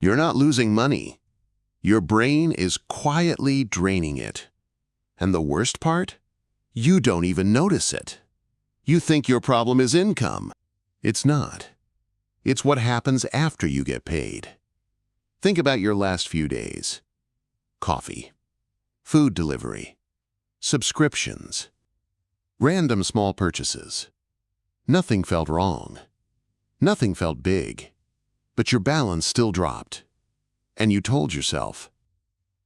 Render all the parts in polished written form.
You're not losing money. Your brain is quietly draining it. And the worst part? You don't even notice it. You think your problem is income. It's not. It's what happens after you get paid. Think about your last few days. Coffee, food delivery, subscriptions, random small purchases. Nothing felt wrong. Nothing felt big. But your balance still dropped. And you told yourself,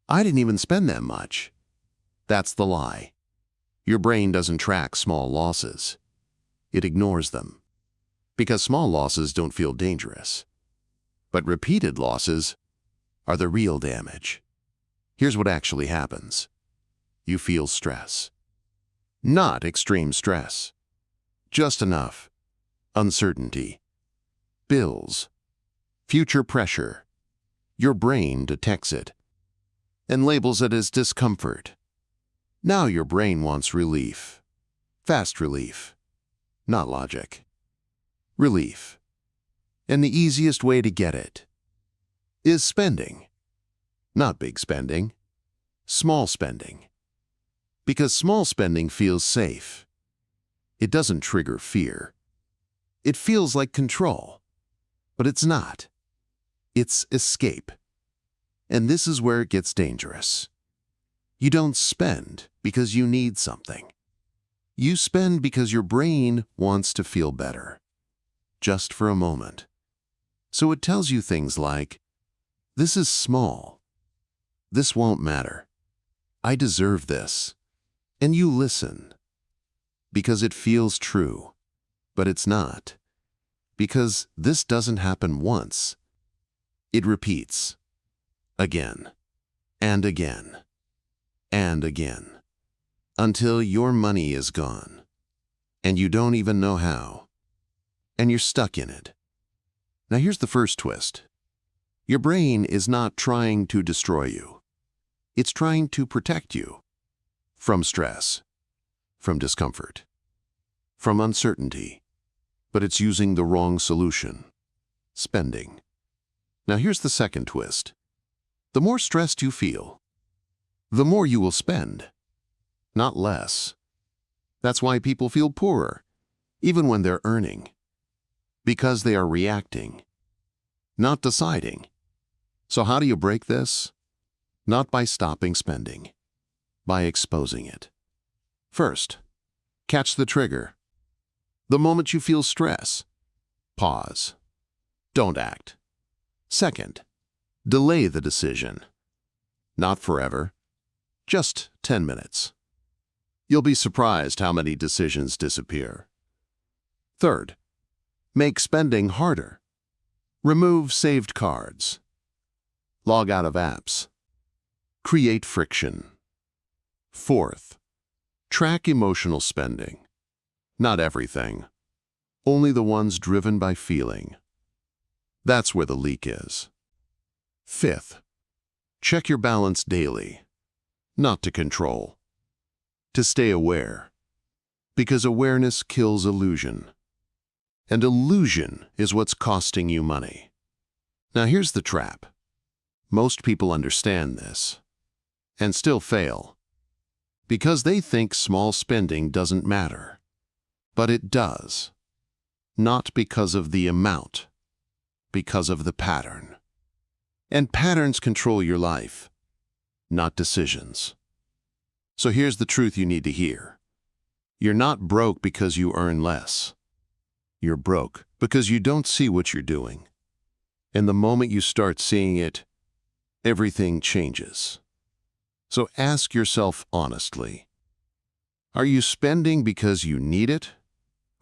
I didn't even spend that much. That's the lie. Your brain doesn't track small losses. It ignores them. Because small losses don't feel dangerous. But repeated losses are the real damage. Here's what actually happens. You feel stress. Not extreme stress. Just enough. Uncertainty. Bills. Future pressure. Your brain detects it and labels it as discomfort. Now your brain wants relief. Fast relief. Not logic. Relief. And the easiest way to get it is spending. Not big spending. Small spending. Because small spending feels safe. It doesn't trigger fear. It feels like control. But it's not. It's escape. And this is where it gets dangerous. You don't spend because you need something. You spend because your brain wants to feel better. Just for a moment. So it tells you things like, this is small. This won't matter. I deserve this. And you listen. Because it feels true. But it's not. Because this doesn't happen once. It repeats. Again. And again. And again. Until your money is gone. And you don't even know how. And you're stuck in it. Now here's the first twist. Your brain is not trying to destroy you. It's trying to protect you. From stress. From discomfort. From uncertainty. But it's using the wrong solution. Spending. Now here's the second twist. The more stressed you feel, the more you will spend. Not less. That's why people feel poorer, even when they're earning. Because they are reacting, not deciding. So how do you break this? Not by stopping spending, by exposing it. First, catch the trigger. The moment you feel stress, pause. Don't act. Second, delay the decision. Not forever, just 10 minutes. You'll be surprised how many decisions disappear. Third, make spending harder. Remove saved cards. Log out of apps. Create friction. Fourth, track emotional spending. Not everything. Only the ones driven by feeling. That's where the leak is. Fifth, check your balance daily. Not to control. To stay aware. Because awareness kills illusion. And illusion is what's costing you money. Now here's the trap. Most people understand this. And still fail. Because they think small spending doesn't matter. But it does. Not because of the amount. Because of the pattern. And patterns control your life, not decisions. So here's the truth you need to hear. You're not broke because you earn less. You're broke because you don't see what you're doing. And the moment you start seeing it, everything changes. So ask yourself honestly, are you spending because you need it,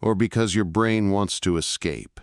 or because your brain wants to escape?